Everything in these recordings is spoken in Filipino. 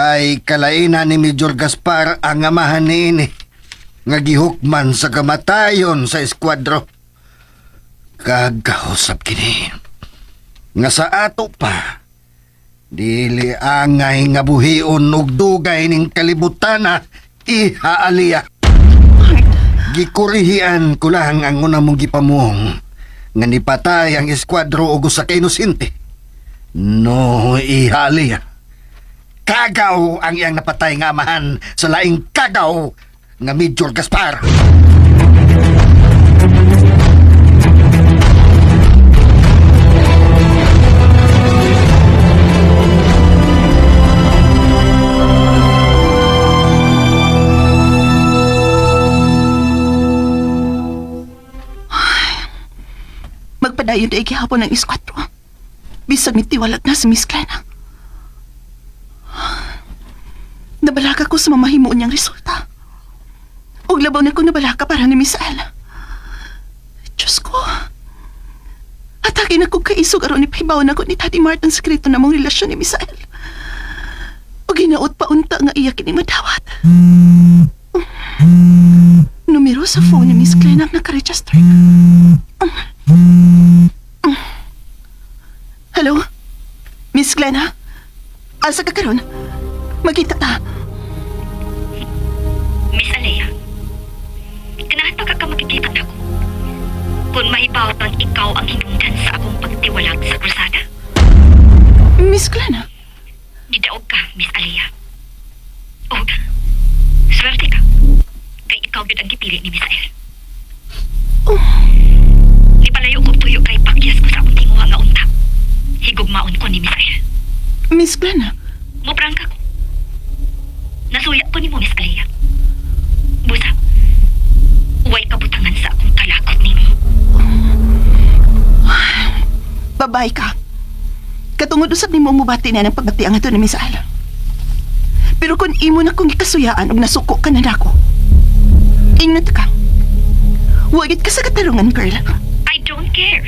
Kay kalainan ni Major Gaspar ang amahan niini nga gihukman sa kamatayon sa eskwadro. Kagausap kini nga sa ato pa dili angay nga buhion og dugay ning kalibutana Iha Aliyah. Gikurihian ko lang ang una mong gipamuong nga nipatay ang eskwadro og usa ka inosente. No, Iha Aliyah. Kagaw ang iyang napatay nga amahan sa laing kagaw nga Major Gaspar. Magpadayon ay gihapon ng eskwadro. Bisag mitiwalag na si Miss Glenna. Nabalaka ko sa mamahimo niyang resulta. Og labaw na ko nabalaka para ni Miss Al. Diyos ko. Atake na ko kaisog aron ni pahibaw na ko ni Tati Martin sekreto na mong relasyon ni Miss Al. Og ginaot pa unta nga iya kini madawat. Numero sa phone ni Miss Glenna ang nakaregister. Hello? Miss Glenna? Asa ka karon? Magkita ta. Miss Aliyah, kanahata ka makikita na ko. Kung mahibawat ang ikaw ang hinungdan sa akong pagtiwalag sa krusada. Miss Glenna? Nidaog ka, Miss Aliyah. O, swerte ka. Kay ikaw yun ang gipili ni Miss Ael. Di palayo ko tuyo kay pakyas ko sa akong tinguha nga unta. Higugmaon ko ni Miss Ael. Miss Glenna? Muprangka ko. Nasuya ko ni mo, Miss Aliyah. Busa, huwag kabutangan sa akong kalakot ni mo. Babay ka. Katungod usab ni mo mubati na ng pagbati ang ato ni Miss Al. Pero kung imo na kong ikasuyaan og nasuko ka na nako, ingat ka. Huwag ka sa katarungan, girl. I don't care.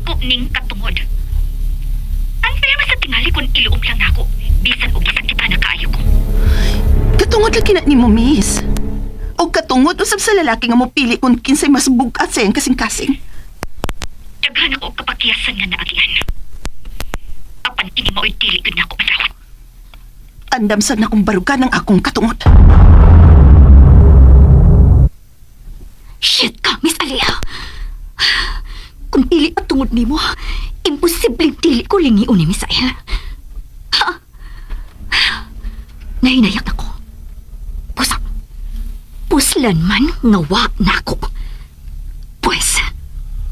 Ako ning katungod. Unfair man sa tingali kung iluom lang ako. Bisan og isang kita na kaayo ko. Katungod lang kinat ni mo, miss. O katungod usab sa lalaki nga mo pili kung kinsay mas bugat sa iyang kasing-kasing. Daghan ako og kapakyasan nga naagian. Apan ini mao'y dili gud nako madawat. Andam sad na kong barugan ng akong katungod. Shit ka, Miss Aliyah. Kung dili at tungod nimo, imposibleng dili ko lingion ni Miss Ael. Nahinayak ako. Pusa. Puslan man nga wa na ako. Pues,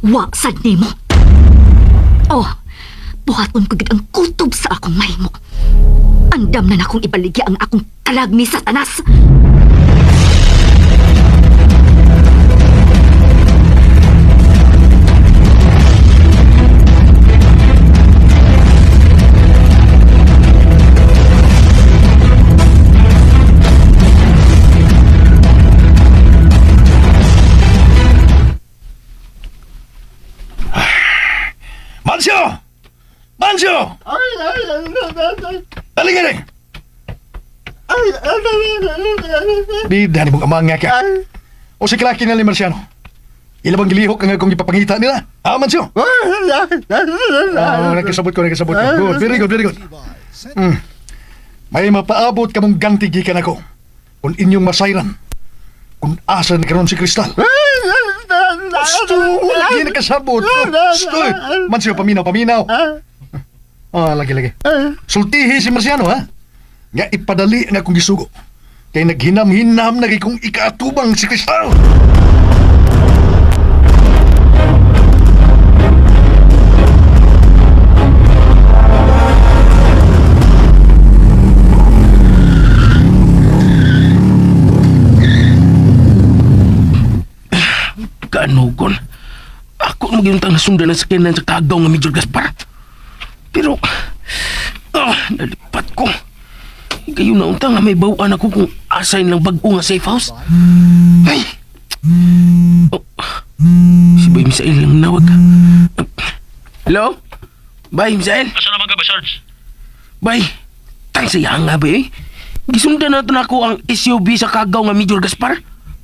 wa sad nimo. Oh, buhaton ko gid ang kutob sa akong mahimo. Andam na akong ibaligya ang akong kalagmi sa tanas. Mansyo! Mansyo! Halika rin! Bida ni mong amang nga ka. O si Klaki na ni Marciano. Ilabang gilihok ang akong ipapangita nila. Mansyo! Nagkasabot ko. Good, very good. May mapaabot ka mong ganti gikan ako. Kung inyong masayran. Kung asa na karon si Kristal. Lagi nakasabot. Mansyo, paminaw. Lagi. Sultihi si Marciano, ha? Nga ipadali nga kong gisugo. Kay naghinam-hinam na kong ikaatubang si Kristal. Kanugon. Ako magintang nasundan ang sakinan sa kagaw ng Major Gaspar. Pero, nalipat ko. Kayo na unta nga may bawaan ako kung asay ng bag-o nga safe house. Ay! Si Bay Misael lang nawag. Hello? Bay Misael? Asa naman ka ba, Sarge? Bay, sayang nga ba eh. Gisundan na ito na ako ang SUV sa kagaw nga Major Gaspar.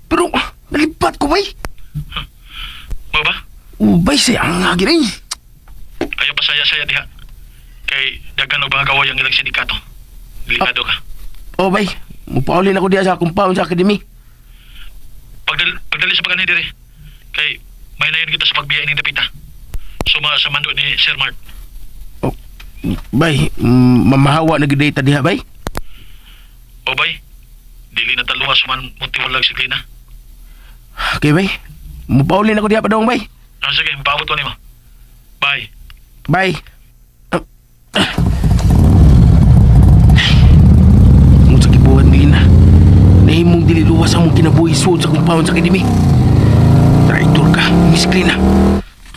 Pero nalipat ko bay. Mo ba? Ubay sayang nga gini. Ayaw pa saya-saya diha. Kay dagan og mga kaway ang ilang sindikato. Delikado ka. O bay, mupaulin ako diya sa compound sa academy. Pagdali sa pagani dire. Kay may nayon kita sa pagbiya ni Dapita. Suma sa mando ni Sir Mart. Bay, mamahawa na gidata diha bay. O bay, dili na taluwas man mutiwalag si Lina. Okay bay, mupaulin ako diha pa dong bay. Ah, sige, paabot ko nimo. Bye. Bye. Kung sa kibuhan din na, nahimong dililuwas ang mong kinabuhi suod sa compound sa academy. Traidor ka, Miss Clina.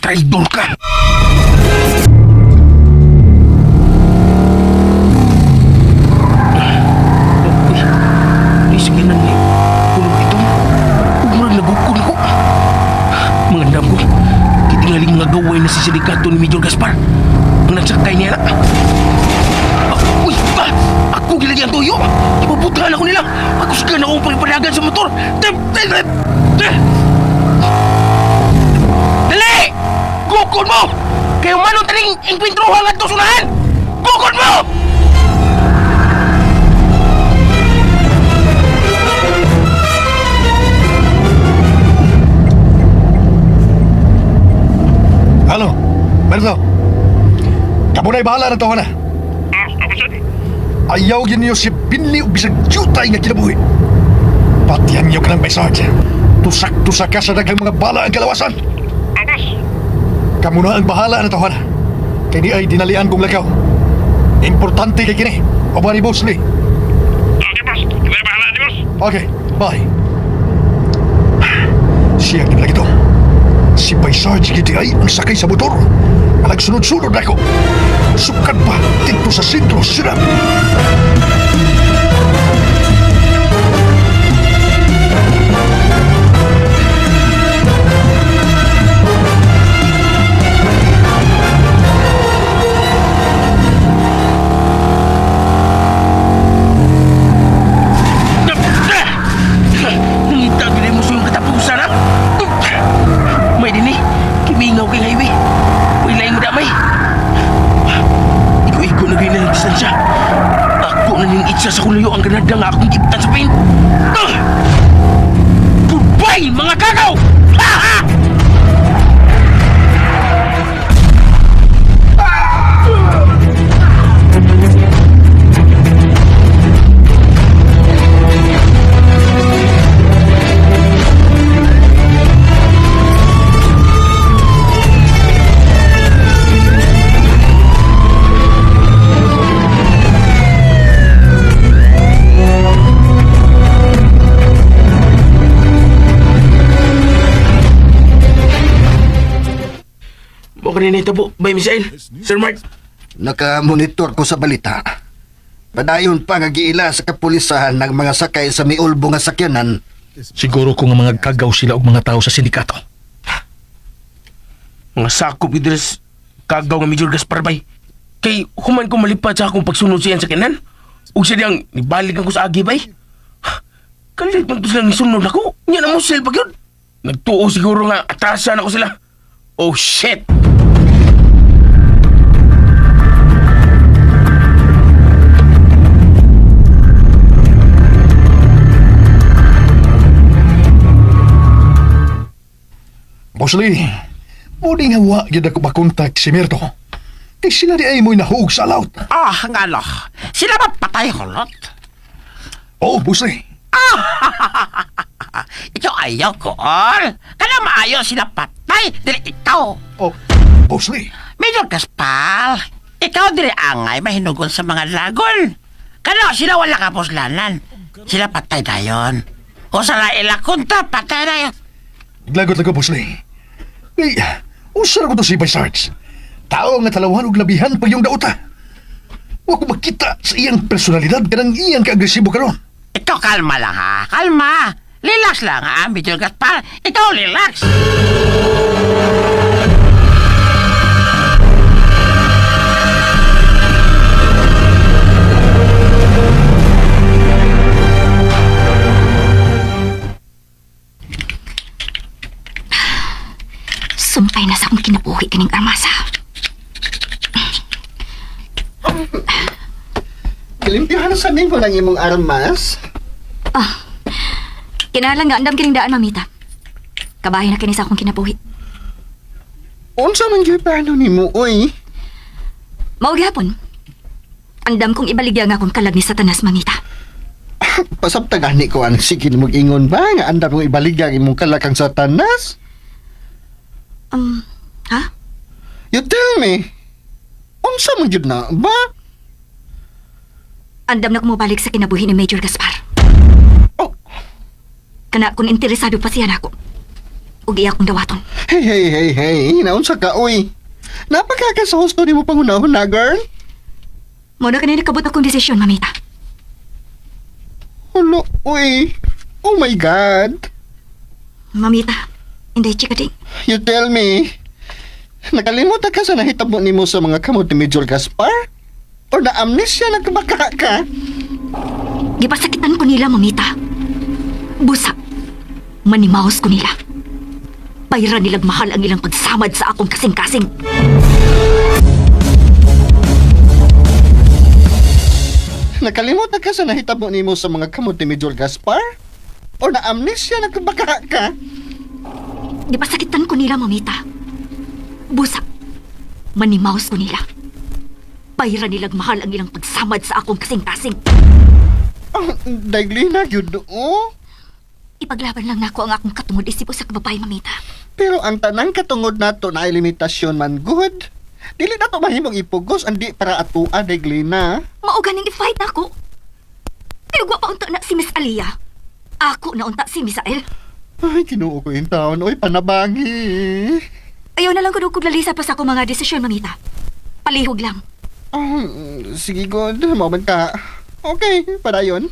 Traidor ka. Di sige na ni kulog ito. Umurang nagukul ko. Mga andam ko, kitingaling mga gaway na si sindikato ni Major Gaspar. Ang nagsakay niya na. Uy! Ako gilagyan toyo! Ibabutahan ako nila! Ako sigan akong pagpanagan sa motor! Dali! Gukod mo! Kayo manong taling impintrohan at tusunahan! Gukod mo! Halo, Berto. Kamu na'y bahala na to, na. Ako sad. Ayaw yun niyo si Binli o bisag jutay nga kinabuhi. Patihan niyo ka ng Sarge. Tusak-tusak ka sa daghang mga bala ang kalawasan. Abas. Kamu na ang bahala na to, na. Kaya di ay dinalian kong lakaw. Importante kay kini. O ba ni Boss Lee? Okay, boss. Kaya bahala ni boss. Okay, bye. Siya lagi to. Si Bay Sarge giti ay ang sakay sa motor. Nagsunod-sunod ako. Sukat pa dito sa sentro sila. Nangita gini mo yung katapusan ha? May din eh, kimingaw kay highway. Wilayang mo damay. Iko-iko na gini ng distansya. Ako na ning itsa sa kulayo ang ganada nga akong gipitan sa pain. Goodbye, mga kakaw! Ha ha! Mo kanina itabo, bay Misael. Sir Mark. Nakamonitor ko sa balita. Padayon pa nga giila sa kapulisahan ng mga sakay sa miulbo nga sakyanan. Siguro kung mga kagaw sila og mga tao sa sindikato. Mga sakop idres kagaw nga Major Gaspar bay. Kay human ko malipad sa akong pagsunod siyan sa kanan. Ug siya diyang nibalik ko sa agi bay. Kalit man to silang nisunod ako. Nya na mo sila pag yun. Nagtuo siguro nga atasan ako sila. Oh shit! Boss Lee, muli nga wa yun ako makontak si Mirto. Kaya sila di ay mo'y nahug sa laut. Nga no. Sila ba patay holot? Oh, Boss Lee. Ikaw ayaw ko, all. Kaya maayaw sila patay. Dili ikaw. Oh, Boss Lee. Medyo Gaspar. Ikaw dili angay mahinugon sa mga lagon. Kaya sila wala kapuslanan. Sila patay dayon. O sa laila kunta, patay dayon. Naglagot lang ko, Boss Lee. Eh, usara ko to si Bay Sarge. Tao nga talawan og labihan pag yung dauta. Wa ko makita sa iyang personalidad kanang iyang kaagresibo karon. Ikaw kalma lang ha. Kalma. Relax lang ha, Medyo Gaspar. Ikaw relax. Sumpay na sa akong kinabuhi kining armasa. Kalimpihan sa nimo lang imong armas. Kinahanglan nga andam kining daan, mamita. Kabahin na kini sa akong kinabuhi. Unsa man gyud paano nimo, oy? Mao gyapon. Andam kong ibaligya nga akong kalag ni Satanas, mamita. Pasabta gani ko ang sige mo ingon ba nga anda mo ibaligya imong kalakang Satanas? Ha? You tell me. Unsa man gyud na ba? Andam na kumubalik sa kinabuhi ni Major Gaspar. Oh. Kana kung interesado pa siya nako. Ug iya kong dawaton. Hey, naunsa ka, oy? Napakakasahusto ni mo pangunahon na, girl? Mo na kanina kabot akong desisyon, mamita. Hulo, oy. Oh my God. Mamita, hindi chikading. You tell me. Nakalimot ka sa nahitabo ni mo sa mga kamot ni Major Gaspar? O na-amnesia nagkabaka ka? Gipasakitan ko nila, mamita. Busa. Manimaos ko nila. Payra nilag mahal ang ilang pagsamad sa akong kasing-kasing. Nakalimot ka sa nahitabo ni mo sa mga kamot ni Major Gaspar? O na-amnesia nagkabaka ka? Gipasakitan ko nila, mamita. Busa. Manimaos ko nila. Payra nilag mahal ang ilang pagsamad sa akong kasing-kasing. Oh, daigli na yun, oh. Ipaglaban lang nako ang akong katungod isip sa kababay, mamita. Pero ang tanang katungod nato na ay limitasyon man good. Dili na to mahimong ipugos andi para atua daigli na. Mauganing i-fight nako. Pero gwa pa unta na si Miss Alia. Ako na unta si Misael. Ay, kinuo ko yung taon. Oy, panabangi. Ayaw na lang ko lalisa pa sa akong mga desisyon, mamita. Palihog lang. Sige, good. Moment ka. Okay, para yun.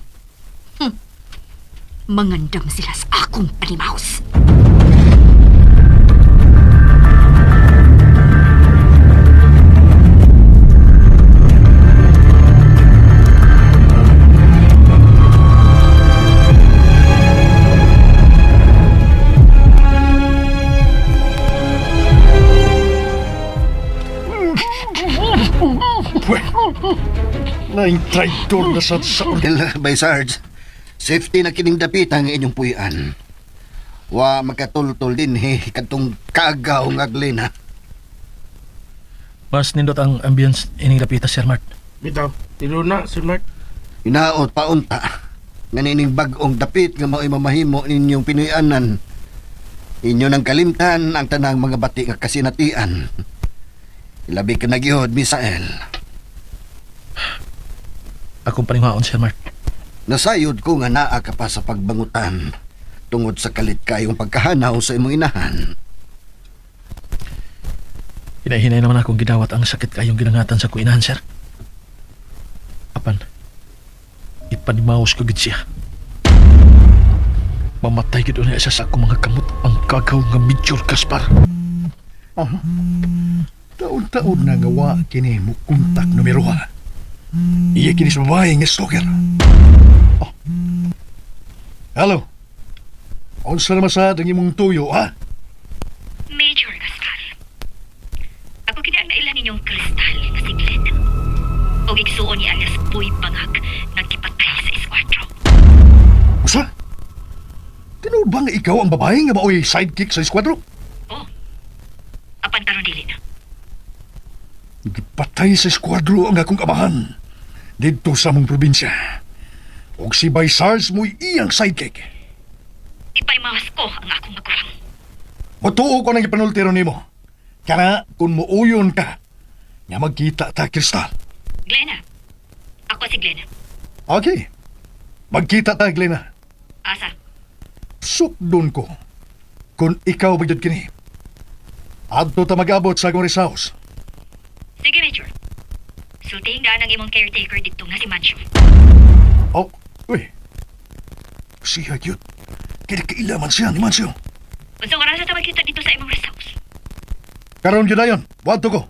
Mangandam sila sa akong panimaos. Laing traitor na sa By Sarge, safety na kining dapit ang inyong puyan. Wa makatultol din katong kagaw ng aglina. Mas nindot ang ambience ining lapita, Sir Mart. Bitaw, tiro na, Sir Mark. Inaot pa unta. Nga bagong dapit nga mao'y mamahimo ninyong pinuyanan. Inyo nang kalimtan ang tanang mga bati nga kasinatian. Ilabi ka na gyud, Misael. Akong paningwaon, Sir Mart. Nasayod ko nga naa ka pa sa pagbangutan tungod sa kalit kayong pagkahanaw sa imong inahan. Hinahinay naman akong gidawat ang sakit kayong ginangatan sa kuinahan, Sir. Apan, ipanimaos ko gid siya. Mamatay gid na isa sa akong mga kamot ang kagaw nga Major Gaspar. taon-taon na gawa kini mo kontak numero 1. Iya kini sa babae nga stalker. Oh. Hello. Unsa naman sa imong tuyo, ha? Major Gaspar. Ako kini ang nailan ninyong kristal na si Glenn. O igsuon ni alias Boy Bangag nagkipatay sa eskwadro. Usa? Tinuod ba nga ikaw ang babae nga maoy sidekick sa eskwadro? Oh. Apan karon dili na. Gipatay sa eskwadro ang akong amahan dito sa mong probinsya. Og si Bay Sars mo'y iyang sidekick. Ipaymawas ko ang akong magurang. Matuo ko nang ipanultiro nimo. Kana kung muuyon ka, nga magkita ta, Kristal. Glenna. Ako si Glenna. Okay. Magkita ta, Glena. Asa? Sukdon ko kung ikaw magyod kini. Adto ta mag-abot sa akong rest house. Sige, Major. Sultihin daan ang imong caretaker dito nga si Mancho. Oh, uy. Siya yun. Kaya kailaman siya ni Mansio. Unsang oras na magkita dito sa imong rest house? Karon yun na yun. Wadto ko.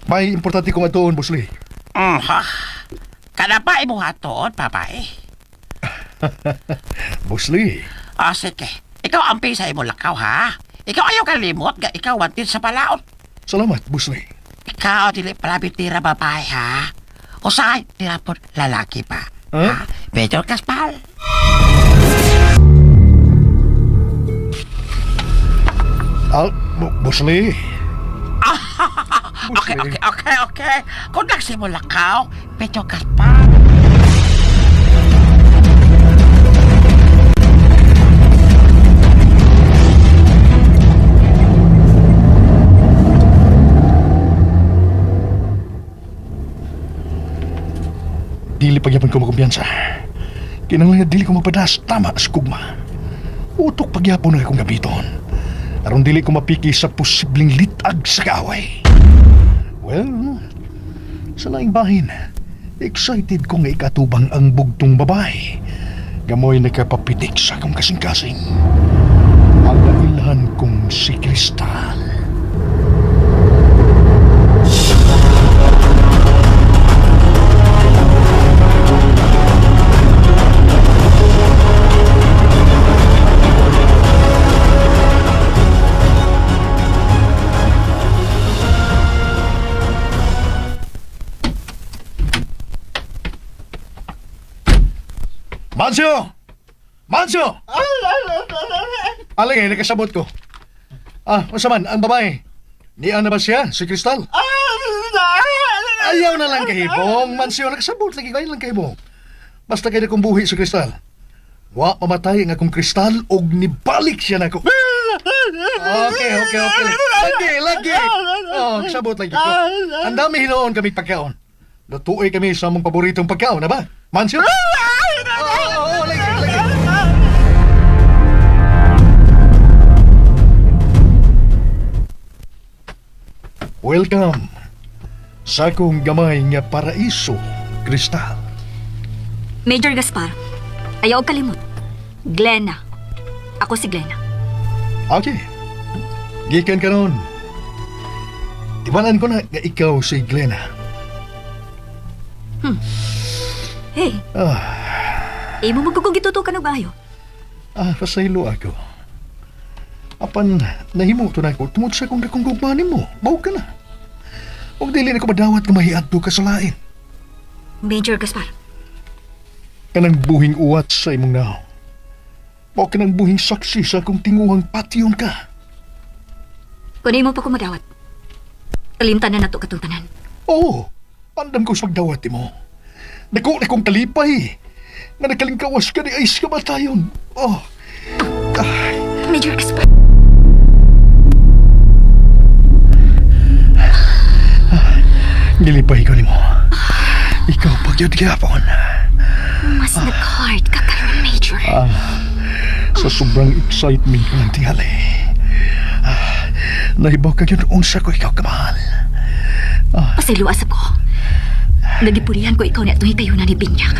May importante kong atuon, Boss Lee. Ha? Kada pa imong hatoon, papay. Boss Lee, Sige. Ikaw ang pisay mo lakaw, ha? Ikaw ayaw kalimot, ga ikaw wanted sa palaot. salamat, Boss Lee. Ikaw, dili palabit tira babae, ha? Usay, tira po lalaki pa. Huh? Ha? Major Gaspar. Boss Lee. Okay. Kung nagsimula ka, Major Gaspar. Dili pagyapon ko makumpiyansa. Kinanglan nga dili ko mapadas tama sa kugma. Utok pagyapon na akong gabiton. Aron dili ko mapiki sa posibleng litag sa kaaway. Well, sa laing bahin, excited ko nga ikatubang ang bugtong babae. Gamoy nakapapitik sa akong kasing-kasing. Ang ilhan kong si Kristal. Mansyo! Mansyo! Alay, nakasabot ko. Masa man, ang babae. Niyan na ba siya, si Kristal? Ayaw na lang kahibong. Mansyo, nakasabot lagi kayo lang kahibong. Basta kayo na kong buhi si Kristal. Wa mamatay nga kong Kristal og nibalik siya na ko. Okay. Lagi. Sabot lagi ko. Ang dami hinoon kami pagkaon. Lutuoy kami sa mong paboritong pagkaon, na ba? Mansyo? Lagi. Welcome sa akong gamay nga paraiso, Kristal. Major Gaspar, ayaw kalimot. Glenna. Ako si Glenna. Okay. Gikan ka nun. Tibanan ko na nga ikaw si Glenna. Hey, imo magkukong gitutukan ng bayo. Pasaylo ako. Apan, nahimo to na ako tungod sa kong dakong gugmanin mo. Bawa ka na. Huwag dili na ko madawat nga mahiad to ka sa lain. Major Gaspar, Kanang buhing uwat sa imong naw. Bawa ka ng buhing saksi sa akong tinguhang patyon ka. kung mo pa kumadawat, kalimtanan na to katungtanan. Oo, andam ko sa magdawat mo. Nako na kong kalipay. Nga nakalingkawas ka ni Ice Kamatayon. Major Gaspar. Nilipay ko ni mo. Ikaw pagyod gyapon. Mas nag-hard ka karon, Major. Sa sobrang excitement ko ng tingali. Nahibaw ka yun unsa ko ikaw kamahal. Pasiluasap ko. Nagipurihan ko ikaw na itong hikayunan ni Binyak.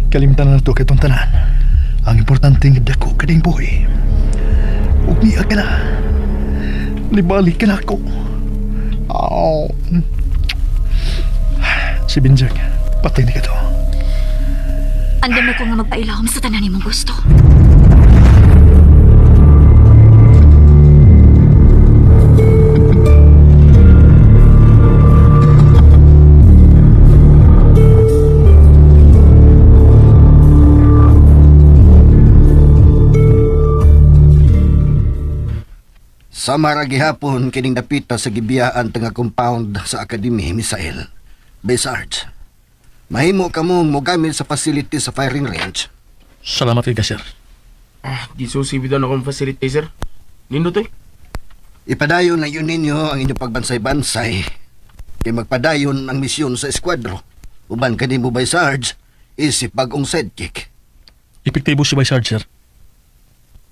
Kalimtan na ito kitong tanan. Ang importante nga dako ka ding buhay. Ugniya ka na. Libalik ka na ako. Si Binjak, patay na ka to. Andam na ko nga magpailahom sa tanan ni mong gusto. Sa maragihapon kining napita sa gibiyaan tanga compound sa Academy, Misael. Besarge, mahimo ka mong mogamit sa facility sa firing range. Salamat kay sir. Gisusibidan akong facilitator. Nindo to Ipadayon na yun ninyo ang inyong pagbansay-bansay. Kay magpadayon ang misyon sa eskwadro. Uban ka mo by Sarge, isip bagong sidekick. Epektibo si Sarge, sir.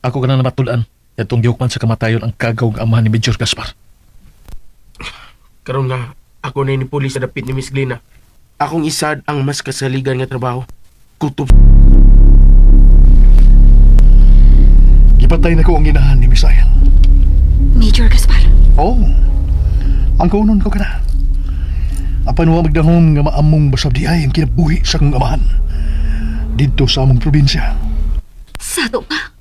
Ako ka na namatulaan. Itong gihukman sa kamatayon ang kagaw ng amahan ni Major Gaspar. Karon nga, ako na ni pulis sa dapit ni Miss Glenna. Akong isad ang mas kasaligan nga trabaho. Kutob. Ipatay na ko ang inahan ni Misael. Major Gaspar. Ang kaunon ko ka na. Apan wa magdahom nga maamong basabdi ay ang kinabuhi sa kong amahan. dito sa among probinsya. Sato pa.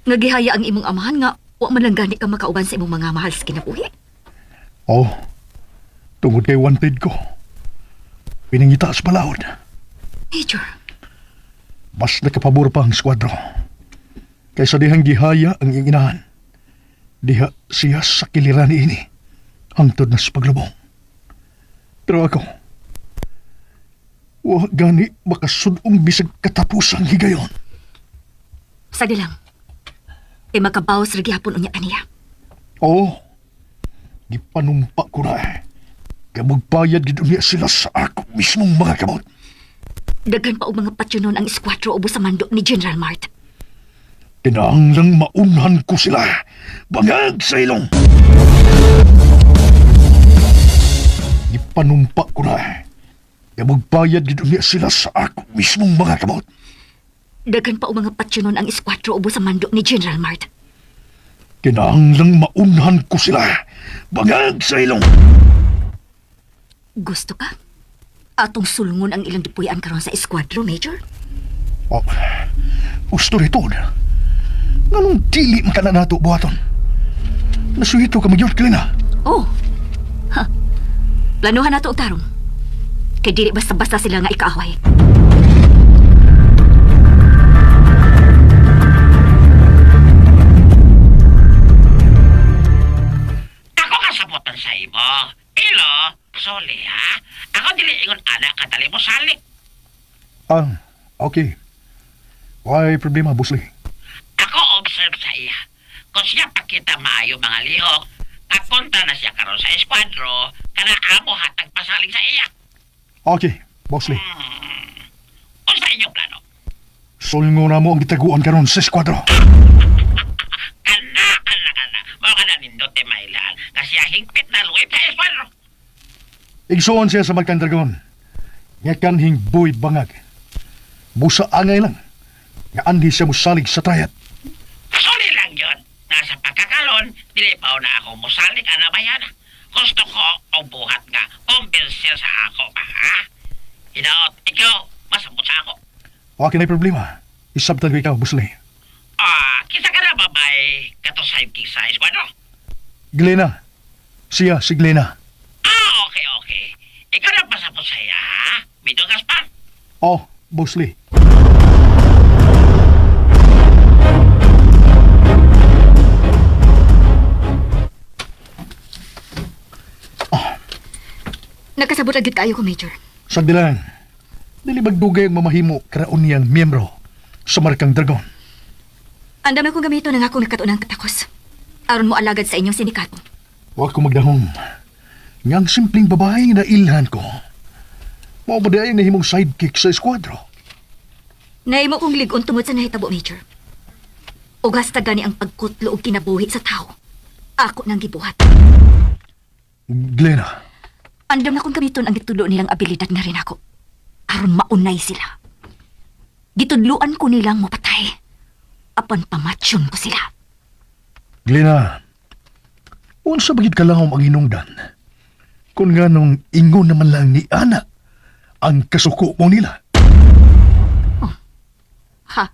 Nagihaya ang imong amahan nga wa man lang gani ka makauban sa imong mga mahal sa kinabuhi. Oh, tungod kay wanted ko. Pinangita sa balahod. Major, Mas nakapabor pa ang skwadro. Kaysa dihang gihaya ang iyang inahan. Diha siya sa kiliran ni ini. Hangtod na sa paglubong. Pero ako, wa gani makasudong bisag katapusang higayon. sagdi lang. Kay makabawas ra gyapon unya kaniya. Oo, gipanumpa ko na eh. Kaya magbayad gid niya sila sa ako mismong mga kamot. Daghan pa og mga patyonon ang eskwadro ubos sa mando ni General Mart. Kinahanglang maunhan ko sila. Bangag sa ilong. Ipanumpa ko na eh. Kaya magbayad gid niya sila sa ako mismong mga kamot. Daghan pa og mga patyonon ang eskwadro ubos sa mando ni General Mart. Kinahanglang maunhan ko sila. Bangag sa ilong. Gusto ka? Atong sulngon ang ilang dipuyan karon sa eskwadro, Major? Oh, gusto rito. Nganong dili man ka na nato buhaton? Nasuhito ka Mayor Klina. Oh. Ha. Planuhan nato og tarong. Kay dili basta-basta sila nga ikaaway. Ako kasabutan sa imo. Ilo, soli ha. Ako dili ingon anak kadali mo salik. Ah, okay. Why problema, Busli? Ako observe sa iya. Kung siya pakita maayo mga lihok, kapunta na siya karon sa eskwadro, kana amo hatag pasaling sa iya. Okay, Busli. O sa inyong plano? Sulngo na mo ang gitaguan karon sa eskwadro. Kana. Mao ka na nindot mailan. Kasi hingpit na luwip sa eskwadro. Igsuon siya sa Magkang Dragon. Nga kanhing buy bangag. Busa angay lang. Nga andi siya musalig sa trayat. Suli lang yun. Nasa pagkakalon, dili pa na ako musalik ana bayana. Gusto ko o buhat nga kumbensir sa ako pa, ha? Hinaot, ikaw, masabot sa ako. Okay na problema. Isabtal ko ikaw, Busli. Kita ka na babay kato sa sa eskwadro? Glena. Siya si Glena. Okay. Ikaw na pasapot sa iya, ha? Medyo Gaspar. Oh, Busli. Nagkasabot agad kayo ko, Major. Sagdi lang. Dili magdugay ang mamahimo karaon niyang miyembro sa Markang Dragon. Andam na kong gamito ng akong nakatunang katakos. Aron mo alagad sa inyong sindikato. Huwag ko magdahong. Ngang simpleng babae na ilhan ko. Mao ba na himong sidekick sa eskwadro? Naimo kong ligon tungod sa nahitabo, Major. O hasta gani ang pagkutlo o kinabuhi sa tao. Ako nang gibuhat. Glena. Andam na kong gamiton ang gitulo nilang abilidad na rin ako. Aron maunay sila. Gitudluan ko nilang mapatay. Apan pamatsyon ko sila. Glena. Unsa bagid ka lang ang inungdan? Kung nga nung ingon naman lang ni Ana ang kasuko mo nila. Ha?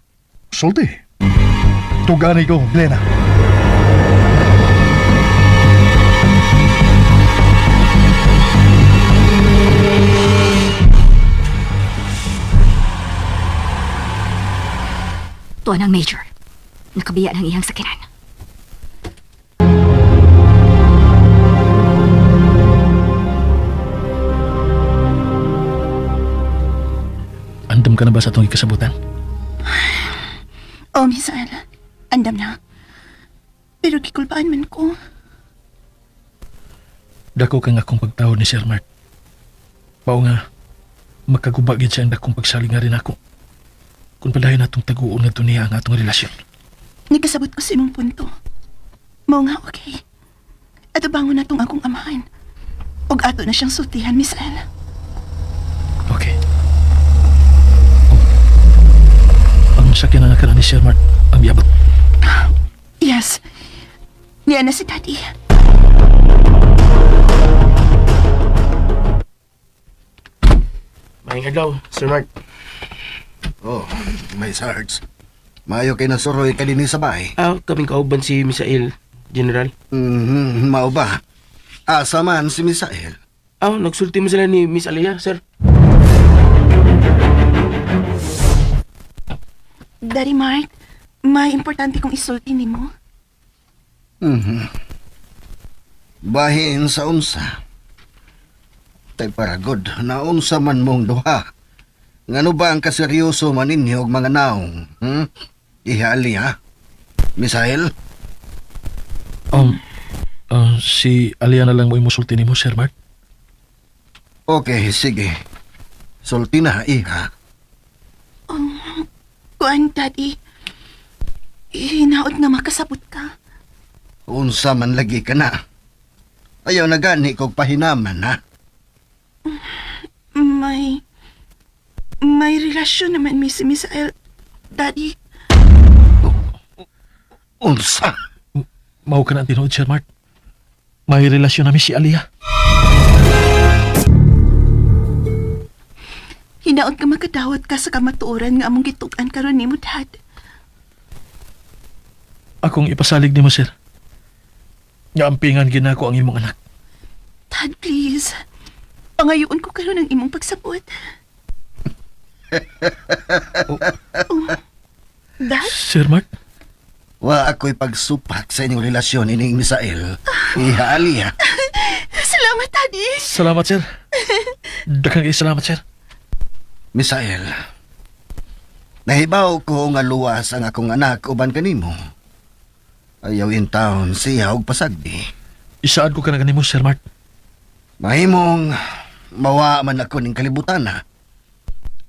Sulti. Tuganay ko, Glena. Tuan ang Major. Nakabiya ng iyang sakinan. Andam ka na ba sa itong ikasabutan? Oh, Misael. Andam na. Pero gikulpaan man ko. Dako kang akong pagtawad ni Sir Mark. Pao nga, makagubagid siya ang dakong pagsaling nga rin ako. Kung palahin atong taguon nga niya ang atong relasyon. Nagkasabot ko sa imong punto. Mao nga, okay. At bangon na tong akong amahan. Og ato na siyang sultihan, Misael. Okay. Ang sakyan na nakaran ni Sir Mark ang miabot. Yes. Niya na si Daddy. Maayong adlaw, Sir Mark. Oh, may Sarge. Maayo kay nasuroy ka din sa bahay. Kaming kauban si Misael, General. Mao ba? Asa man si Misael? Nagsulti mo sila ni Miss Alia, sir. Daddy Mark, may importante kong isulti nimo. Bahin sa unsa. Tay paragod, na unsa man mong duha. Ngano ba ang kaseryoso man ninyo og mga naong? Ihali ha? Misael? Si Alia na lang mo imusulti ni mo, Sir Mark. Okay, sige. Sulti na, iha. Kuan, Daddy. Hinaot nga makasabot ka. Unsa man lagi ka na. Ayaw na gani kog pahinaman, ha? May relasyon naman si Misael, Daddy. Unsa? Mao ka na ang tinuod, Sir Mark. May relasyon namin si Alia. Hinaot nga makadawat ka sa kamatuoran nga among gitugan karon nimo, Dad. Akong ipasalig ni mo, Sir. Nga ampingan ginako ang imong anak. Dad, please. Pangayoon ko karon ang imong pagsabot. Dad? Sir Mark? Wa ako'y pagsupak sa inyong relasyon ining Misael. Iha, Alia. Salamat, Daddy. Salamat, Sir. Daghang kay salamat, Sir. Misael, nahibaw ko nga luwas ang akong anak uban kanimo. Ayaw in town siya og pasagdi. Isaad ko ka na ganimo, Sir Mark. Mahimong mawa man ako ning kalibutan na.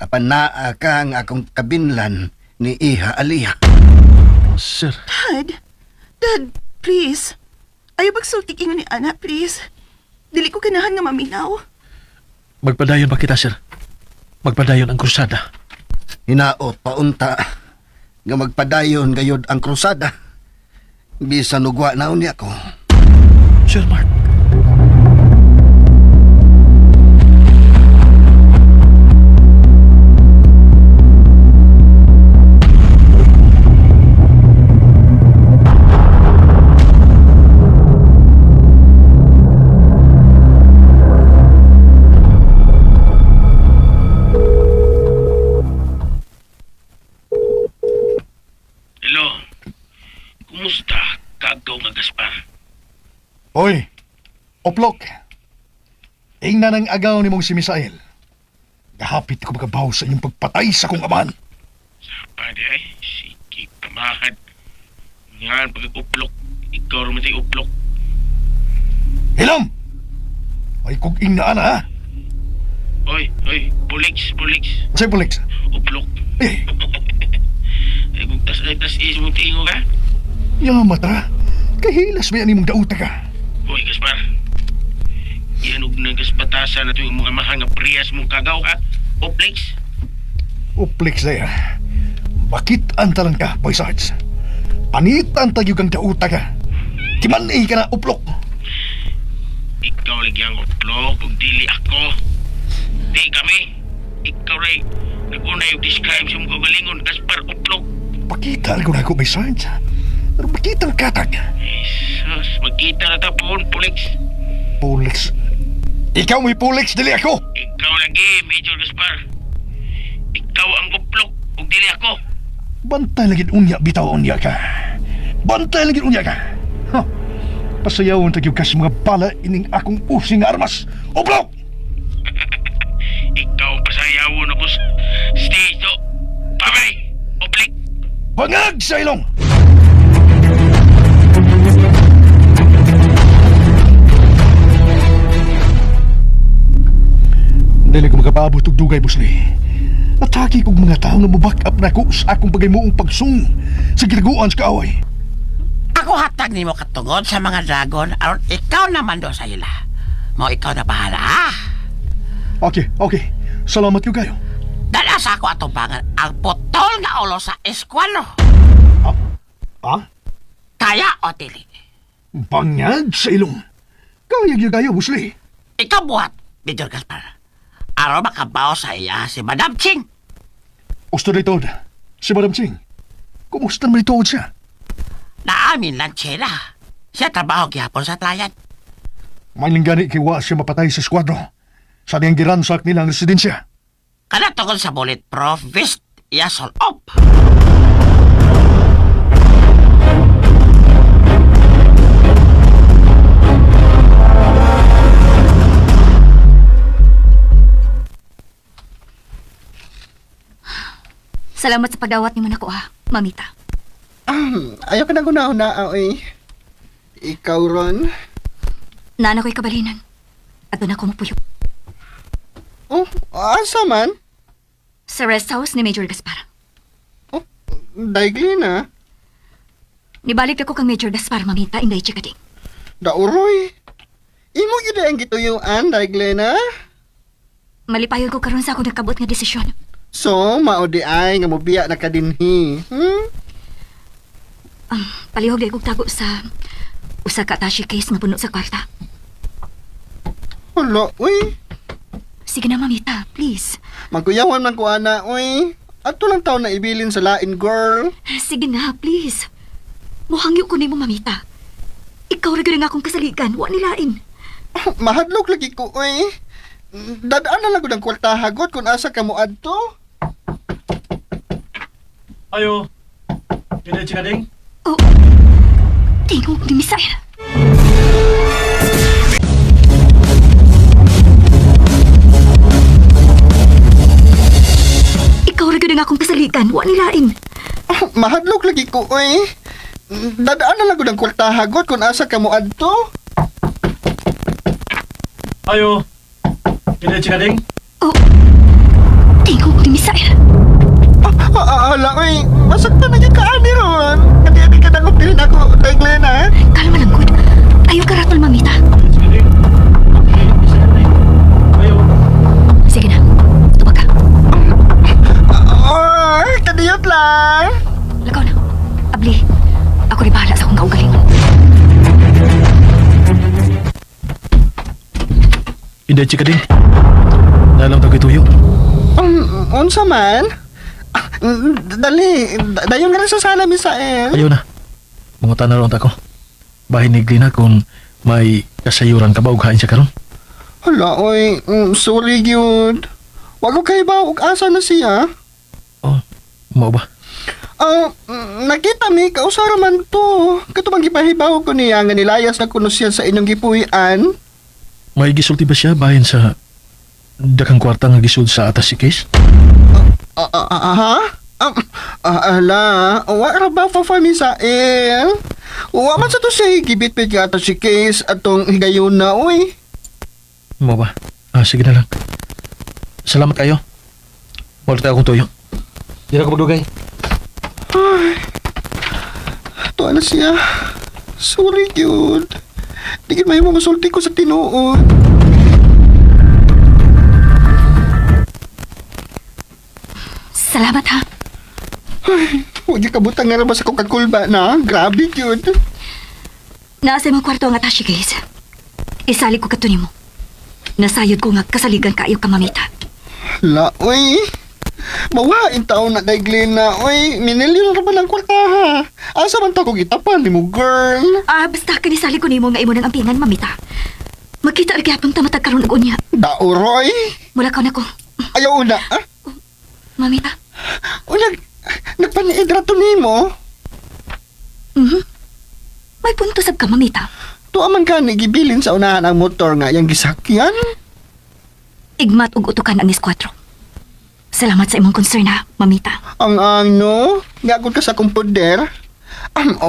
Apan naa ka ang akong kabinlan ni Iha Alia. Sir, Dad, please. Ayaw pagsulti ingon ni Ana, please. Dili ko ganahan nga maminaw. magpadayon pa kita, Sir. Magpadayon ang krusada. Hinaot paunta nga magpadayon gayod ang krusada. Bisan ugwa na unya ko. Sir Mark. Hello. Kumusta, kagaw nga Gaspar? Hoy, oplok. Ingnan ang agaw ni mong si Misael. Gahapit ko magabaw sa inyong pagpatay sa kong amahan. Pwede ay, sige, pamahad. Ngayon, pag-uplok, ikaw naman tayo uplok. Hilam! Ay kong ingnaan ha? Oy, buliks. Masay Polix. Uplok. Eh, Ay, kung tas is mong tingo ka? yamat ha. Kahilas may animong dauta ka. Oy, Gaspar. Iyanog na gaspatasan na ito yung mga mahal nga priyas mong kagaw ka. Upliks. Uplix na yan. Bakit antalan ka, Boy Sarge? Panit ang tagyo kang dauta ka. Timanay ka na, uplok. Ikaw lagi ang uplok kung dili ako. Di kami. Ikaw ray. Nag-una yung describe sa mga galingon. Gaspar, uplok. Pakita ko na ako, Boy Sarge. Pero bakit ang katag? Jesus, magkita na tapon, Puliks. Polix. Ikaw may Polix, dili ako. Ikaw lagi, Major Gaspar. Ikaw ang uplok kung dili ako. Bantay lagi unya, bitaw unya ka. Bantay lagi unya ka. Ha? Pasayawon tagyo ka sa mga bala ining akong using armas. Uplok! Ikaw ang pasayawon ako sa stage. Pabay, uplik. Bangag sa ilong! Dili ko makapaabot og dugay, Busli. Atake kong mga tao nga mubak up na ko sa akong pagaymuong pagsung sa ginaguan sa kaaway. Ako hatag nimo katungod sa mga dragon aron ikaw naman do sa ila. Mo ikaw na bahala, ha? Okay. Salamat yung kayo. Dala sa ako atubangan ang putol nga ulo sa eskwalo. Ha? Kaya o dili? Bangag sa ilong. Kayag yung kayo, Busli. Ikaw buhat, Major Gaspar. Aron makabaw sa iya si Madam Ching. Gusto na ito, si Madam Ching. Kumusta naman ito siya? Naamin lang siya. Siya trabaho gihapon sa Tlayan. May linggani kiwa siya mapatay sa skwadro. Sa niyang giransak nilang residensya. Kana tungkol sa bulletproof vest, yasol op. Salamat sa pagdawat ni mo nako mamita. Ayaw ka na guna-una, oy. Ikaw, Ron. Nana ko'y kabalinan. At doon ako mapuyok. Oh, asa man? Sa rest house ni Major Gaspar. Oh, daigli na. Nibalik ako kang Major Gaspar, mamita, inday chikading. Dauroy. Imo yun ang gituyuan, daigli na. Malipayon ko karon sa ako nagkabot nga desisyon. So, maudi ay nga mobiya na kadinhi. Palihog di kong tago sa usa ka attache case nga puno sa kwarta. Hala, uy. Sige na, mamita, please. Magkuyawan man ko, ana, uy. Ato lang taon na ibilin sa lain, girl. Sige na, please. Muhangyo ko ni mo, mamita. Ikaw rin nga akong kasaligan, wa nilain. Mahadlok lagi ko, uy. Dadaan na lang ko ng kwartahagot kung asa ka mo adto. Ayo. Kaya chikading? Oh, tingog ni Misael. Ikaw rin nga akong kasaligan, wa nilain. Mahadlok lagi ko, uy. Dadaan na lang ko ng kwartahagot kung asa ka mo adto. Ayo. Kaya chikading? Oh, tingog ni Misael. Hala, uy. Masaktan na yung kaani ron. Hindi ka nang upilin ako, daigli na. Kalma lang, good. Ayaw ka ratol, mamita. Sige na, tubag ka. Ay, kadiyot lang. Lagaw na. Abli, ako rin bahala sa akong kaugalingon. Inday chikading. Nalang tayo tuyo. Unsa man? Dali, dayon nga na sa sala, Misael. Ayaw na. Mga tanarong ako. Bahin ni Glina kung may kasayuran ka ba ug hain siya karon. Hala, oy. Sorry, yun. Wag ko kayo ba ug asa na siya? Oh, mao ba? Nakita mi, kausara man to. Katubang gipahibaw ko niya nga nilayas na kuno siya sa inyong gipuy-an. May gisulti ba siya bahin sa dakang kwarta nga gisud sa atas si case? Ha? Ala, wa ra ba pa Misael? Wa man sa to siya gibit-bit yata si Case atong higayon na, uy. Mao ba? Sige na lang. Salamat kayo. Wala tayo akong tuyo. Di na ko magdugay. Ay, ito na siya. Sorry, yun. Di kin may masulti ko sa tinuod. Salamat, ha? Ay, huwag yung kabutang nga naman sa Coca-Cola na. Grabe, yun. Nasa imong kwarto ang attache case. Isali ko kato nimo. Nasayod ko nga kasaligan kayo ka, mamita. La, uy. Mawain taon na kay Glena, uy. Minilyon na ba ng kwarta, ha? Asa man ta kong itapan ni mo, girl? Basta kanisali ko nimo nga imo ng ampingan, mamita. Magkita rin gyapon ta matag karon og unya. Daoroy. Mula ka na ko. Ayaw una, ha? Mamita. Nagpaniidrato ni mo? May punto sab ka, mamita. Tuaman ka ni gibilin sa unahan ang motor nga yung gisakyan? Igmat ug utukan ang eskwatro. Salamat sa imong concern, ha, mamita. Ang no? Ngagod ka sa kumpuder?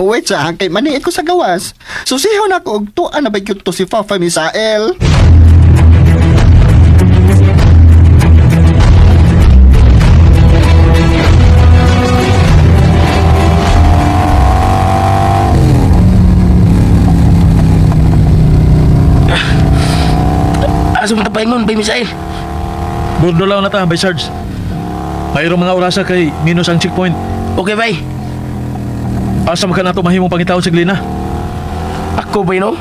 Wait sa kay maniit ko sa gawas. Susihon ako og tuan na ba yun to si Fafa Misael? Asa mo tapaingon, Bay Misael? Burdo lang na ta, by Sarge. Mayroong mga orasa kay minus ang checkpoint. Okay, Bay. Asa man ka na ito mahimong pangitawon sa Glina? Ako, Bay, no?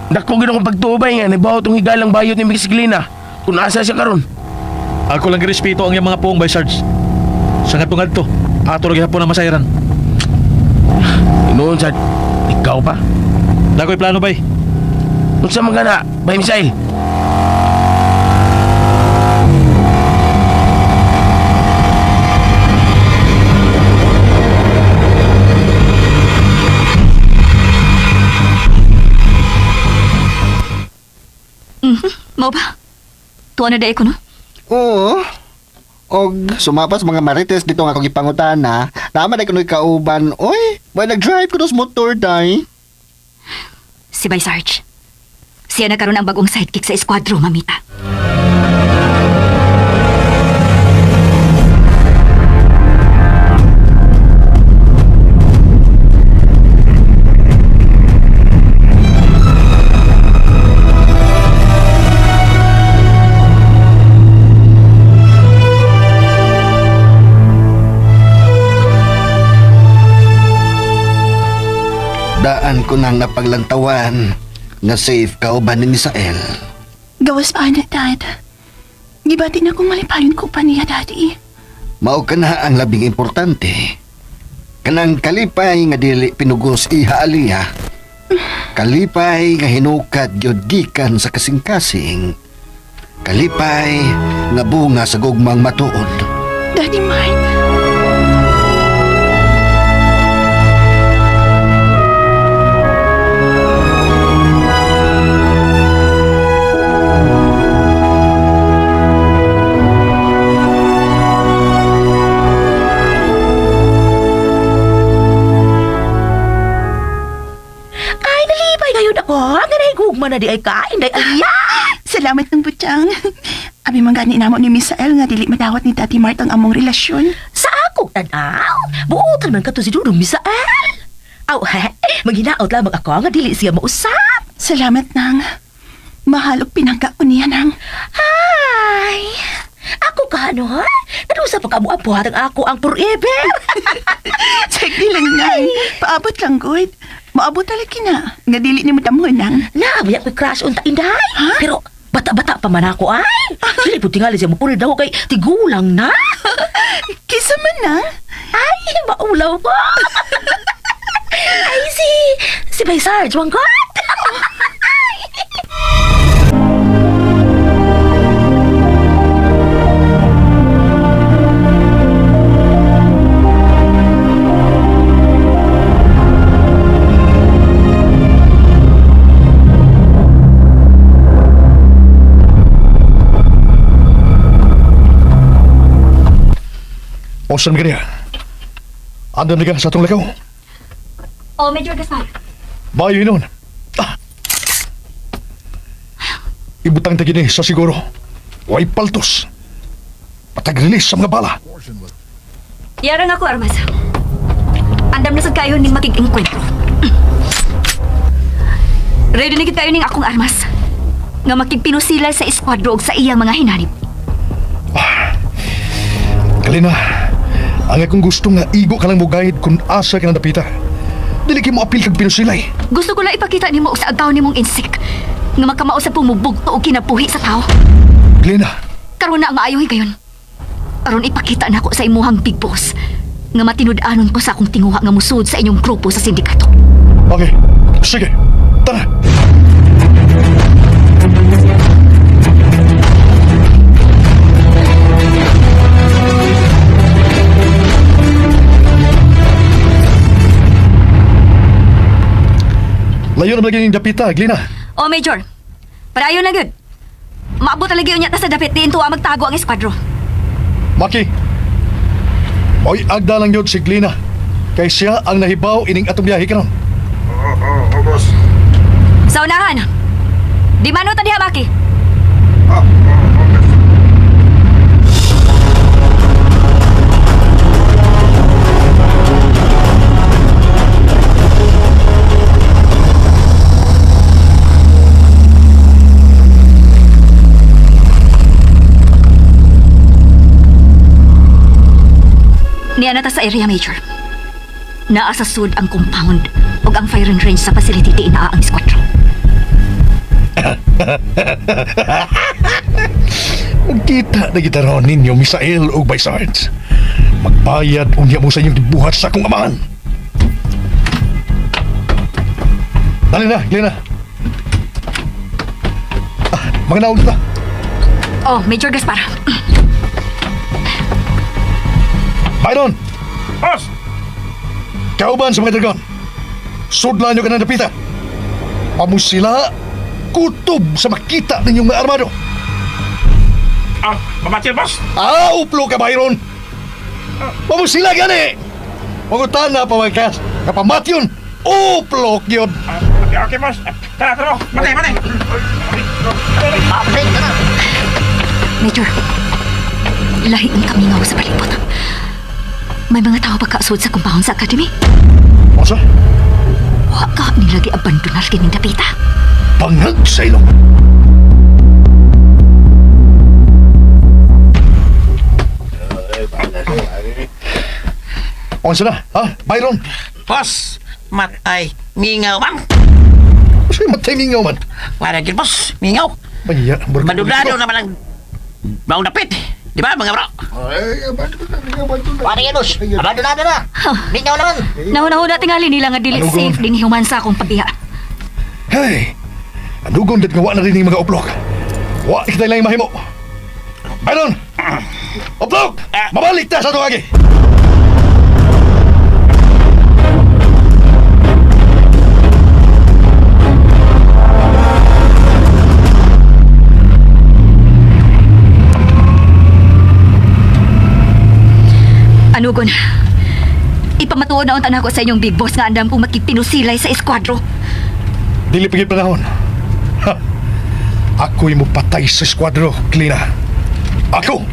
Dako ginong pagtuubay nga, nabaw itong higalang bayot ni Miss Glina. Kung asa siya karon. Ako lang respeto ang iyang mga puong, by Sarge. Sa ngadto-ngadto. Ato lagi hapon ang masayran. Noon sad, ikaw pa? Dakoy plano bay. Unsa man gana, Bay Misael? Mao ba? Tuwa na day ko, no? Oo. Og sumapas mga marites dito nga akong ipangutana. Naman ay kuno'y kauban. Oy, may nag-drive ko dos motor, day. Si Bay Sarge. Siya na karon ang bagong sidekick sa eskwadro, mamita. Daan ko nang napaglantawan nga safe kauban ni Misael. Gawas pa na, Dad. Gibati na kong malipayon ko pa niya, Daddy. Mao ka na ang labing importante. Kanang kalipay nga dili pinugos iha Aliyah. Kalipay nga hinukad gyud gikan sa kasing-kasing. Kalipay nga bunga sa gugmang matuod. Daddy Mike. Gugma na di ay kain, day Aliyah. Salamat ng butang. Abi man gani namo ni Misael nga dili madawat ni Daddy Mart ang among relasyon. Sa ako, tanaw. Buotan man ka to si Dudong Misael. Aw, maghinaot lamang ako nga dili siya mausap. Salamat nang. Mahal og pinangga ko niya nang. Ay, ako ka, no, ha? Nadusa pa ka mo abuhat ang ako ang forever. Sige lang nang. Paabot lang, good. Maabot talaga na. Nga dili ni mo damon nang. Nabiyak ko crush unta inday. Pero bata-bata pa man ako, ay. Dili po tingali siya mapuri daw kay tigulang na. Kisa man nang. Ay, maulaw ko. Ay, si Bay Sarge, wanggot. Osan ka niya. Andam ka sa atong lakaw. Oh, Major Gaspar. Bayo nun. Ibutang tagini sa siguro. Way paltos. Patag-release sa mga bala. Yarang ako, Armas. Andam na sad kayo ning makig-engkwentro. Ready na gid kayo ning akong armas. Nga makigpinusilay sa eskwadro ug sa iyang mga hinanip. Kalina, ang akong gusto nga igo ka lang mo guide kung asa ka na napita. Dili ki mo apil kag pinusilay. Gusto ko lang ipakita nimo og sa agaw nimong insik nga makamao sa pumubugto og kinabuhi sa tao. Kalina, Karon na ang maayong higayon. Aron ipakita nako sa imuhang big boss nga matinud-anon ko sa akong tinguha nga musud sa inyong grupo sa sindikato. okay. Sige, tara. Layo na lagi yung dapita, Glina. O, Major. Padayon na gud. Maabot talaga yun yata sa dapit diin tuwa magtago ang eskwadro. Maki, mo'y agda lang yun si Glina. Kay siya ang nahibaw ining atong biyahe karon. boss. Sa unahan. Di mano ta diha, Maki? Niya na ta sa area, Major. Naa sa sud ang compound ug ang firing range sa facility di inaa ang squadron. Magkita na gitaron ninyo, Misael o by Sarge. Magbayad unya mo sa inyong gibuhat sa akong amahan. Dali na, Glena. Mga naon na. Oh, Major Gaspar. Byron! Boss! Kauban sa mga dragon. Sudlan nyo ka ng napita. Pamusila, kutob sa makita ninyong mga armado. Mamatil, boss! Uplo ka, Byron! Pamusila gani! Pangutan na pawagkas. Kapamatyon, uplo yun. Okay, boss. Tara. Matay! Major, lahi ang kamingaw sa palibot. May mga tao pagkaasod sa compound sa academy. Masa? Wa ka nilagi abandonar kining dapita. Pangag sa ilong. Onsa na, ha? Byron? Boss, matay. Mingaw, ma'am. Sa'yo matay mingaw man. Para gil, boss. Mingaw. Maya, Madudado naman ang baong dapit. Di ba, mga bro? Pare Yanos, abandonado na. Mingaw naman. Nahuna tingali nila nga dili Ano, safe Gon? ding human sa akong pagdiha. Hey! Anugon dit nga wa na rin yung mga uplok. Wa kita lang yung mahimo. Byron! Uplok! Mabalik ta sa tuwagi! Anugon, ipamatuon na unta nako sa inyong big boss nga andam kong makipinusilay sa eskwadro. Dili pigil panahon. Ha! Ako'y mo patay sa skwadro, Klina. Ako!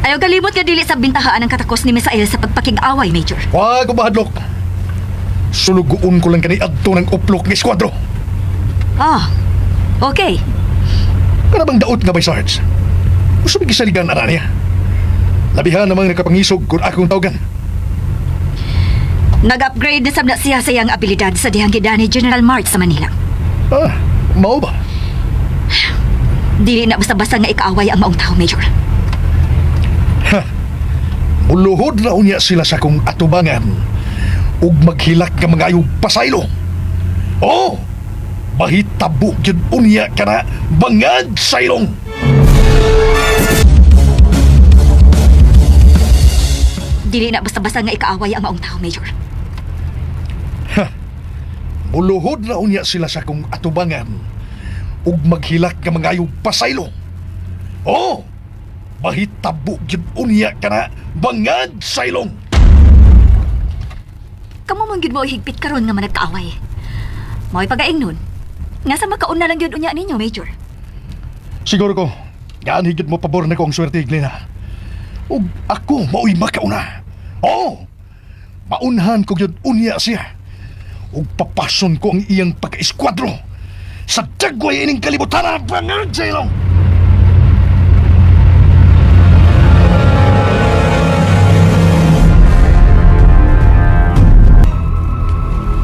Ayaw kalimot nga dili sa bintahaan ang katakos ni Misael sa pagpakig-away, Major. Wag ko bahadlok. Suluguon ko lang kani adto ng uplok ng skwadro. Ah, okay. Kana bang daot nga by Sarge? Gusto mo gisaligan na niya? Labihan namang nakapangisog kung akong tawgan. Nag-upgrade na sabna siya sa iyang abilidad sa dihang gidani General Mart sa Manila. Mao ba? Dili na basta-basta nga ikaaway ang maong tao, Major. Muluhod na unya sila sa kong atubangan ug maghilak nga mga ayong pasaylo. Oh! Mahitabo yun unya ka na bangad saylong. Dili na basta-basta nga ikaaway ang maong tao, Major. Muluhod na unya sila sa kong atubangan ug maghilak nga mga ayong pasaylo. Oh! Mahitabo yun unya ka na bangad saylong. Kamu mong gid mo higpit karon nga managkaaway. Mao'y pagaing nun. Nga sa makauna lang yun unya ninyo, Major. Siguro ko, gaan higit mo pabor na ko ang swerte, Glena. Ug ako mao'y makauna. Oo! Maunhan ko yun unya siya. Ug papason ko ang iyang pagka-eskwadro sa dagway ining kalibutan ang bangag saylong.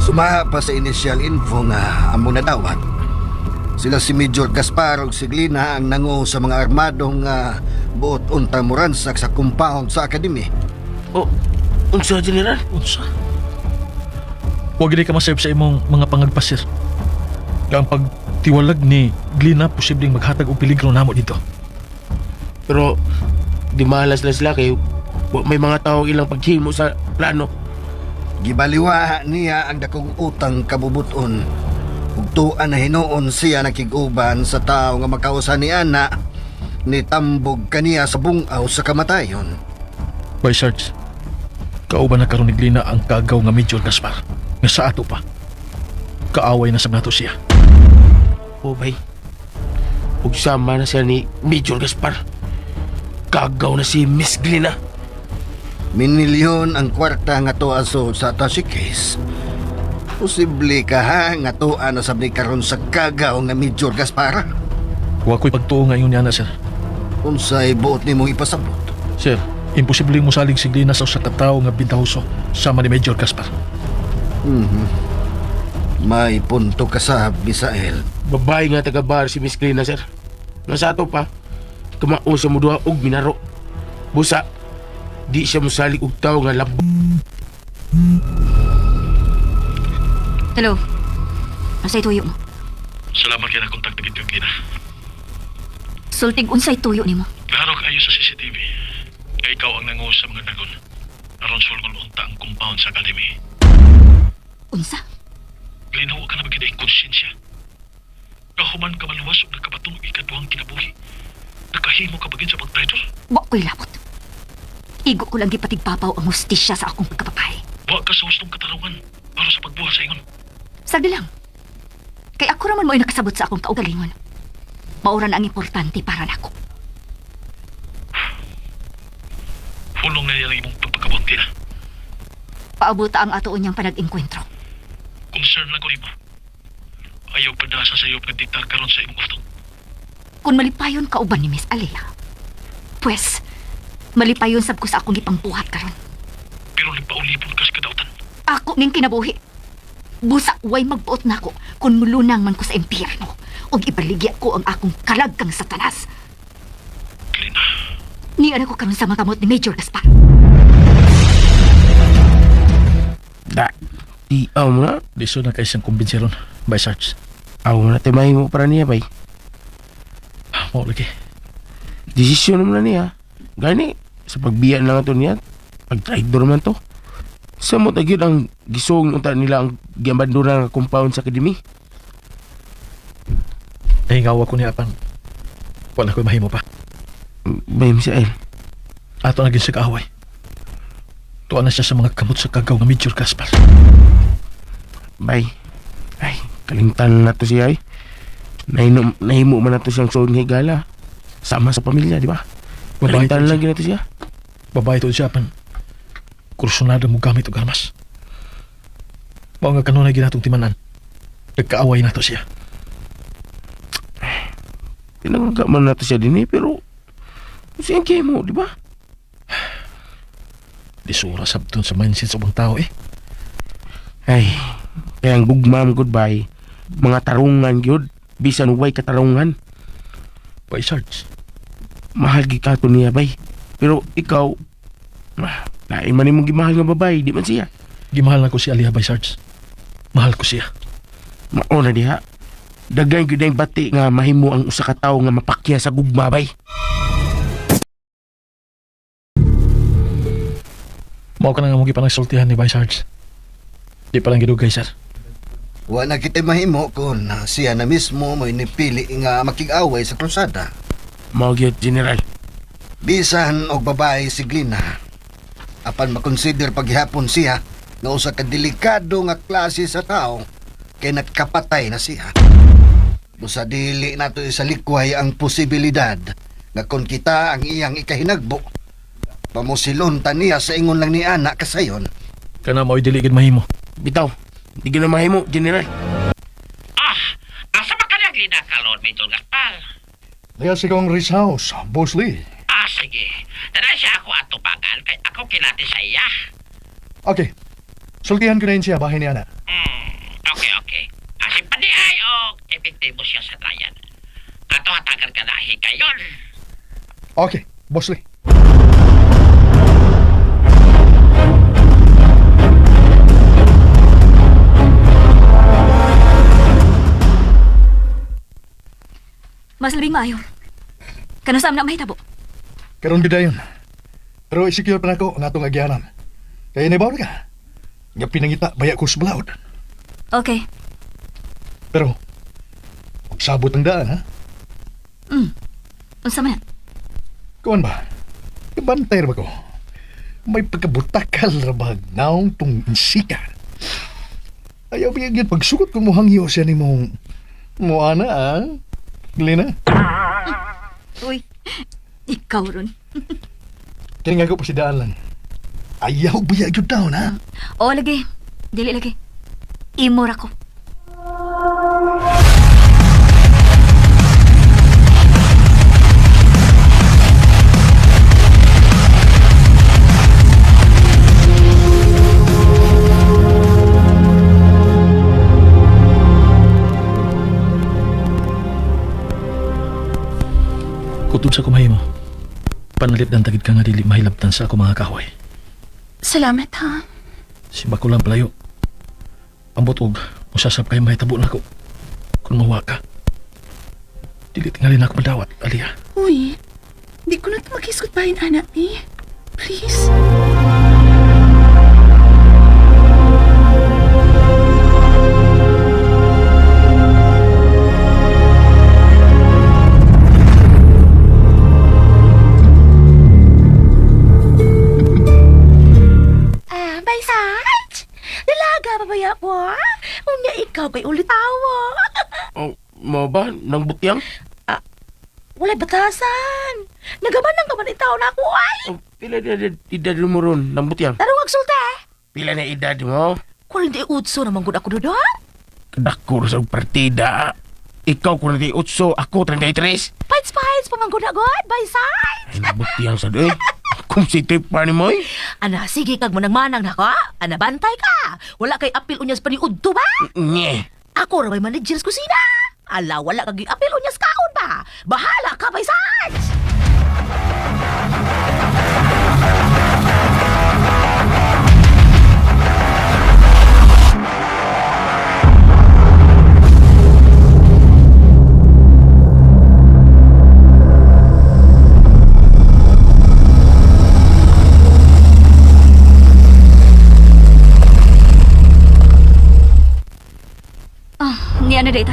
Sumaha pa sa initial info nga amo nadawat. Sila si Major Gaspar ug si Glina ang nangu sa mga armadong buot unta moransak sa compound sa academy. Oh, unsa, General? Unsa? Huwag gini ka masayop sa imong mga pangagpasir. Ang pagtiwalag ni Glina posibleng maghatag og peligro namo dito. Pero, di mahalas na sila kay may mga tao ilang paghimo sa plano. Gibaliwa niya ang dakong utang kabubuton. Ug tuan na hinuon siya nakiguban sa tao nga makausa ni ana ni tambog kaniya sa bungaw sa kamatayon. By Sarge, kauban na karon ni Glina ang kagaw nga Major Gaspar. Nga sa ato pa. Kaaway na sa nato siya. Oh, bay. Ug sama na siya ni Major Gaspar. Kagaw na si Miss Glina. Minilyon ang kwarta nga to aso sa Tashi case. Posible ka ha nga to ano sabni karon sa kagaw nga Major Gaspar. Huwag ko'y pagtuo ngayon niya na, sir. Unsay buot nimong ipasabot? Sir, imposible mo salig si Glina sa usa ka tawo nga bintahuso sama ni Major Gaspar. May punto ka sa Misael. Babae nga taga-bar si Miss Glina, sir. Nga sa ato pa, kamao sa muduha og minaro. Busa, di siya musalig og tao nga labo. Hello. Unsay tuyo mo? Salamat kaya na kontak na Glina. Sultig unsay tuyo nimo? Klaro kayo sa CCTV. Kaya ikaw ang nanguha sa mga dagon. Aron sulgon unta ang compound sa academy. Unsa? Glina, huwag ka na magkita yung konsensya. Kahuman ka maluwas o nagkabatong ikaduhang kinabuhi. Nakahimo ka bagin sa pag-traitor. Wa ko'y labot. Igo ko lang gipatigpapaw ang hustisya sa akong pagkapapay. Huwag ka sa hustong katarungan para sa pagbuha sa ingon. Sagdi lang. Kay ako raman mo'y nakasabot sa akong kaugalingon. Mauran ang importante para nako. Hulong na yan ang imong pagpagkabunti na. Paabuta ang ato unyang panag-enkwentro. Concern lang ko rin mo. Ayaw padasa sa iyo pagdiktar karon sa imong utong. Kung malipayon ka uban ni Miss Alea, pues, malipayon sab ko sa akong ipangbuhat karon. Pero lipaulipon ka sa kadautan. Ako ning kinabuhi. Busa way magbuot nako kung mulunang man ko sa impyerno ug ibaligya ko ang akong kalagkang satanas. Glina, Niya ko karon sa mga kamot ni Major Gaspar. Da, di mo na. Diso na kayo siyang kumbinsiron, by Sarge. Aw mo na timay mo para niya, bay. Mau lagi. Desisyon naman na niya. Gani, sa pagbiyan lang ito niya, pag-traidor man to. Sa mo tagyod ang gisong unta nila ang giambandura nga compound sa academy. Nahingaw ako niya apan. Wala ko'y mahimo pa. Bay, Misael. Ato naging sa kaaway. Tuwa na siya sa mga kamot sa kagaw ng Major Gaspar. Bay. Ay, kalimtan na to siya ay. Nahimo man na to siyang soon nga higala. Sama sa pamilya, di ba? Babae Kalimtan to lang siya. gina to siya. Babae to siya apan. Kursunada mo gamit o armas. Mao nga kanunay ginatong timanan. Nagkaaway na to siya. Pinangga man na to siya din eh, pero siyang kaya mo, di ba? Disura sabton sa mindset sa ubang tao eh. Ay, kaya ang gugmam goodbye. Mga tarungan yun. Bisan way katarungan. By Sarge. Mahal gikato niya, bay. Pero ikaw, lain man mong gimahal nga babay, di man siya. Gimahal na ko si Aliyah by Sarge. Mahal ko siya. Mauna diha. Dagay gyud ang bati nga mahimo ang usa ka tawo nga mapakya sa gugma, bay. Mao ka na nga mong ipanagsultihan ni by Sarge. Di pa lang gidugay, sir. Wa na kita mahimo kung siya na mismo mo inipili nga makig-away sa krusada. Mao gyud, General. Bisan og babae si Glina. Apan makonsider paghihapon siya nga usa ka delikado nga klase sa tao kay nagkapatay na siya. Busa dili nato isalikway ang posibilidad nga kung kita ang iyang ikahinagbo, pamusilon ta niya sa ingon lang ni ana kasayon. Kana mo'y diligid mahimo. Bitaw, di gyud na mahimo, General. Asa ba ka na Glina kalon, Major Gaspar? Kaya si kong Rich House, Boss Lee. Sige. Tara siya ako atubangan kay ako kinati sa iya. Okay. Sultihan ko na yun siya, bahay niya na. Okay. Asin pa di ay o epektibo siya sa trial. Kato hatagan ka na hikayon. Okay, Boss Lee. Mas labing maayo. Kanasam na mahitabo. Karon gidayon. Pero i-secure pa na ko ang atong agyanan. Kaya nabaw ka. Nga pinangita, baya ko sa balaod. Okay. Pero, magsabot ang daan, ha? Unsa man? Kuwan ba? Ibantay ba ko? May pagkabutakal na ba naong tong insika? Ayaw bigyan pagsugot kung mo hangyo siya ni mong moana, ha? Glina? Uy, ikaw ron. Kaya nga ko pa si daan lang. Ayaw baya yun daw, na? O, lagi. Dili lagi. Imura ko. Butod sa kumahimo, panalit ng tagid ka nga dili mahilabtan sa ako mga kahoy. Salamat ha. Si Bako lang palayo. Ambot og, musasap kayo mahitabo na ako. Kung mawa ka. Dili tingalin ako madawat, Alia. Uy, di ko na ito maghisgot bahin, anak ni. Please. Baysat! Dalaga pa ba ya ko? Unya ikaw kay ulit tawa. Oh, mo ba? Nang butyang? Walay batasan. Nagaman ka man itaw na ako ay. Oh, pila na edad mo ron? Nang butyang? Tarong agsulta. Pila na edad mo? Kung hindi utso naman gud ako dodon. Kadakor sa partida. Ikaw kung hindi utso, ako 33. Fights pamanggod na god, Baysat. Ay, butyang sa doy. Kung si tip pa ni Moy. Ana, sige kag manang-manang na ka. Ana, bantay ka. Wala kay apil unyas pa ni Udto ba? Nye. Ako ra may manager sa kusina. Ala, wala kag apil unyas kaon ba? Bahala ka, Baysat. Ni ano data?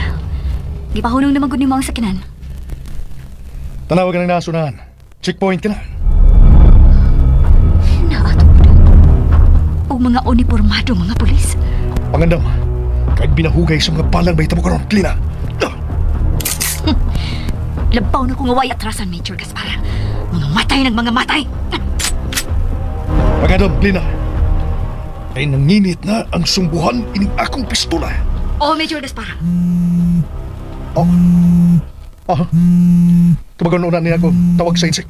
Gipahunong naman gud ni mga sakinan. Tanawa ka ng nasunahan. Checkpoint ka na. Naato o mga uniformado mga pulis. Pangandam, kahit binahugay sa mga palang may tamo karon, Klina. Labaw na kung away atrasan, Major Gaspar. Mga matay ng mga matay. Pangandam, Klina. Ay nanginit na ang sumbuhan ining akong pistola. Oh, Major Gaspar. Tumagon una niya ako. Tawag sa insik.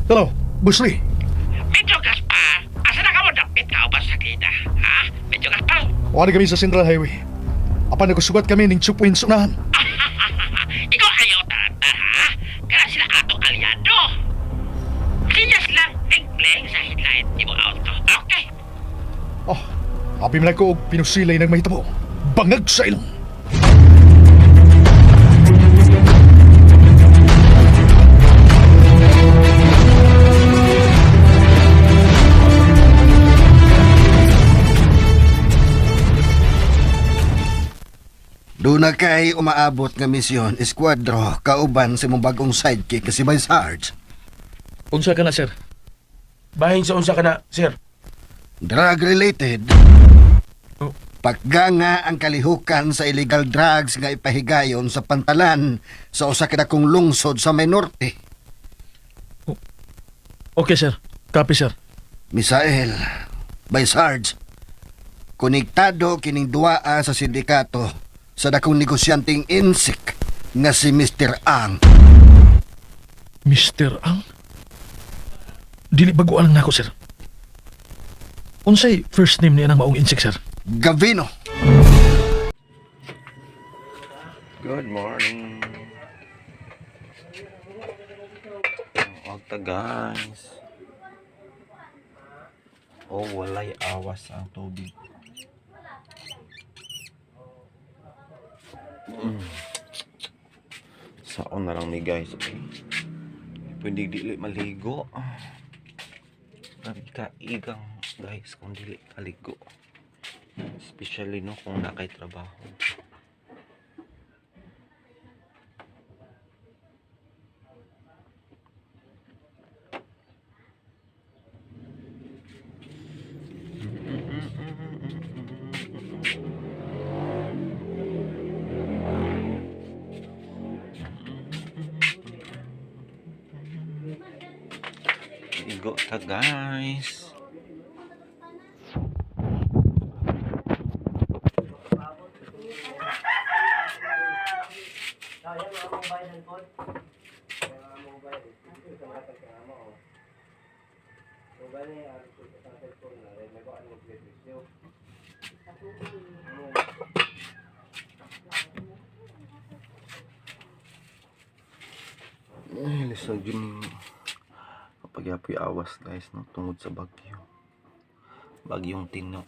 Hello, Bruce Lee. Medyo Gaspar, asa na ka mo dapit ka o ba sa kita? Ha? Medyo Gaspar? Wala kami sa Central Highway. Apan nagsugat kami ng 2 points unahan. Ikaw ayaw tata, ha? Kaya sila atong aliado. Kinyas lang, tingling sa headlight ni mo auto. Okay. Happy man ako og pinusilay ng may tabo. Bangag sa ilong. Doon na kay umaabot nga misyon, Esquadro, kauban sa mong bagong sidekick kasi by Sarge. Unsa ka na, sir? Bahin sa unsa ka na, sir. Drug-related. Oh. Pagganga ang kalihukan sa illegal drugs nga ipahigayon sa pantalan sa usa ka dakong lungsod sa may norte. Okay, sir. Copy, sir. Misael, by Sarge, konektado kining duaa sa sindikato sa dakong negosyanteng insik nga si Mr. Ang. Mr. Ang? Dili baguan lang nako, sir. Unsay first name niya ng maong insik, sir? Gavino. Good morning. Ogta guys. Oh, walay awas ang tubig. Saon na lang ni guys. Pwede dili maligo. Nagkaigang guys kung dili kaligo. Especially no kung nakay trabaho. Igo ta guys. sa yun kapag awas guys no tungod sa bagyong Tino.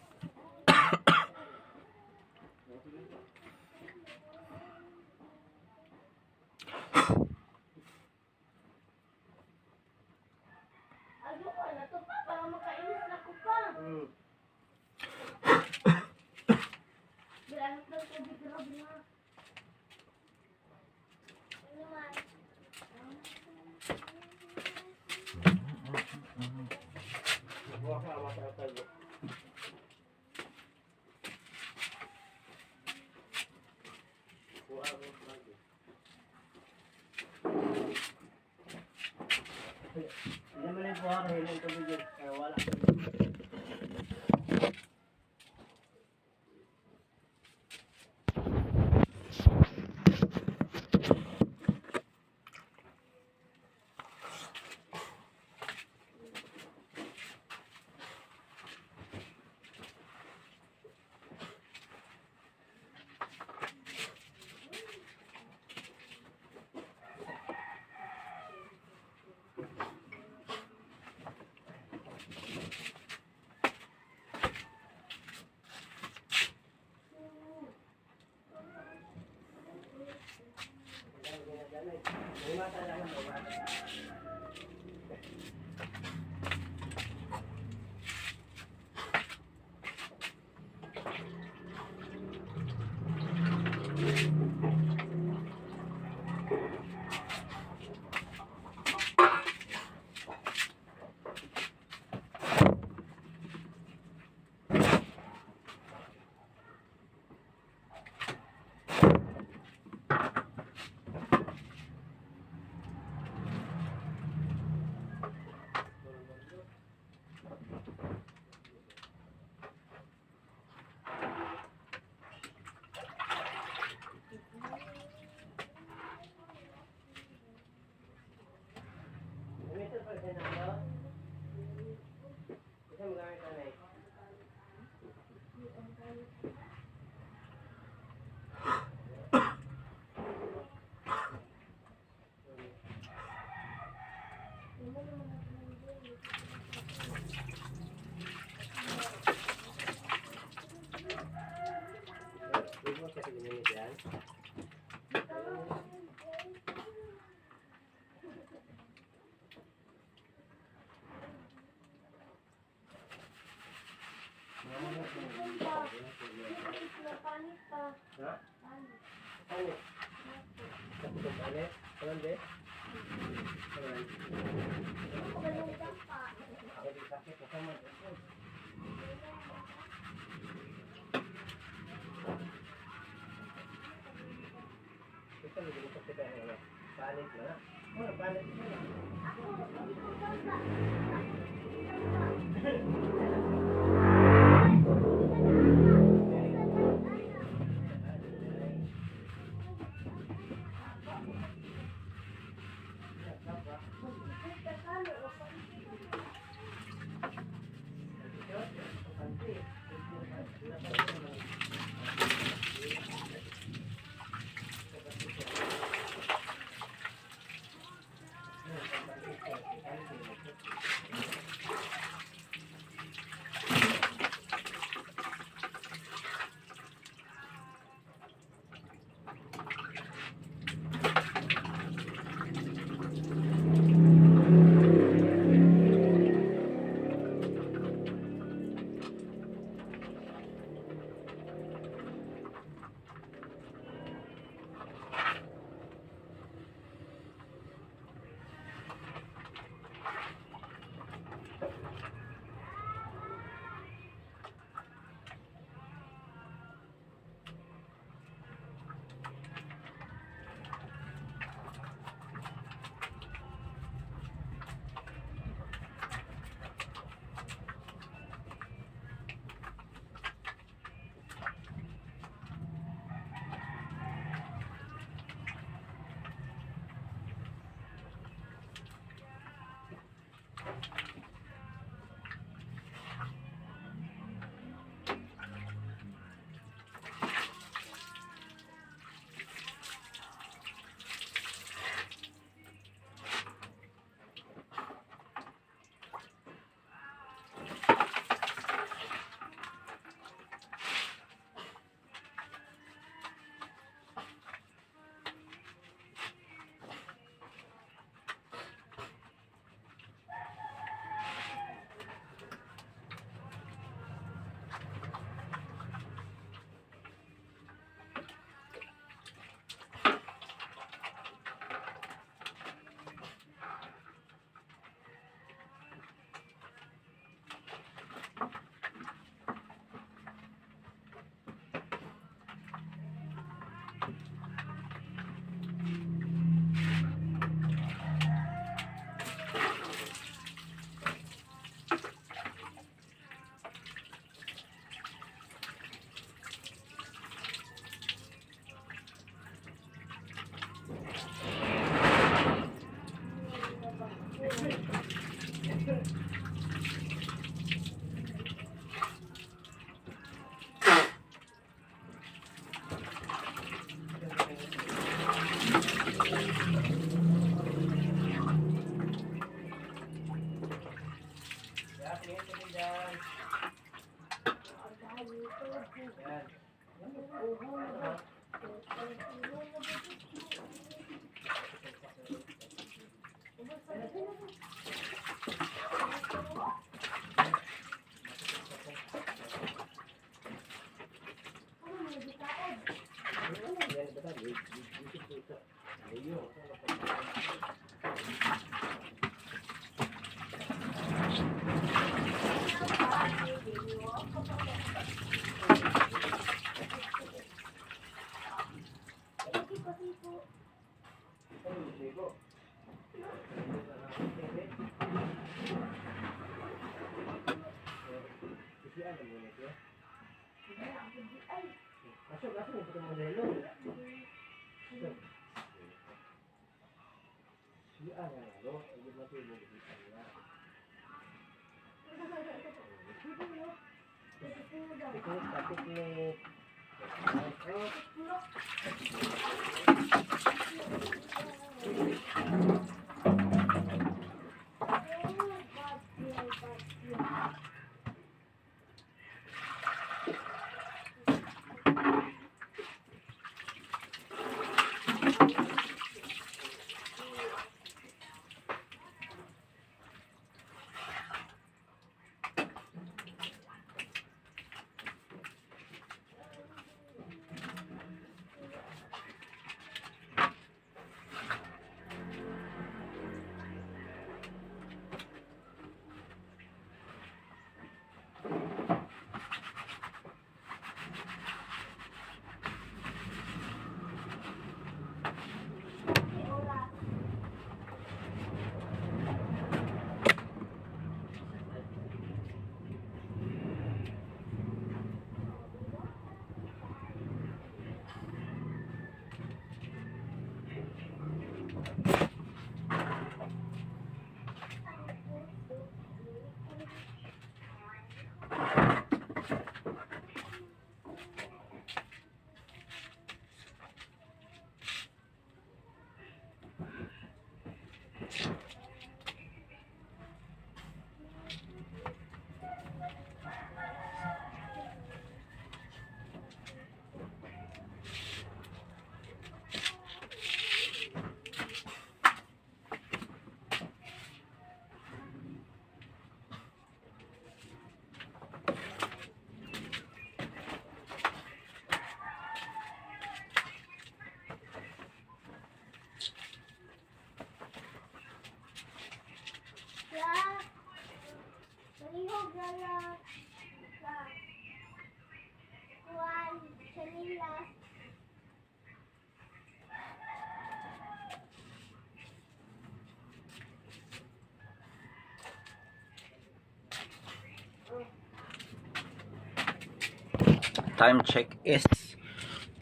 Time check is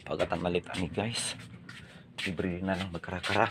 pagkatang malit ani guys. Libre na lang magkara-kara.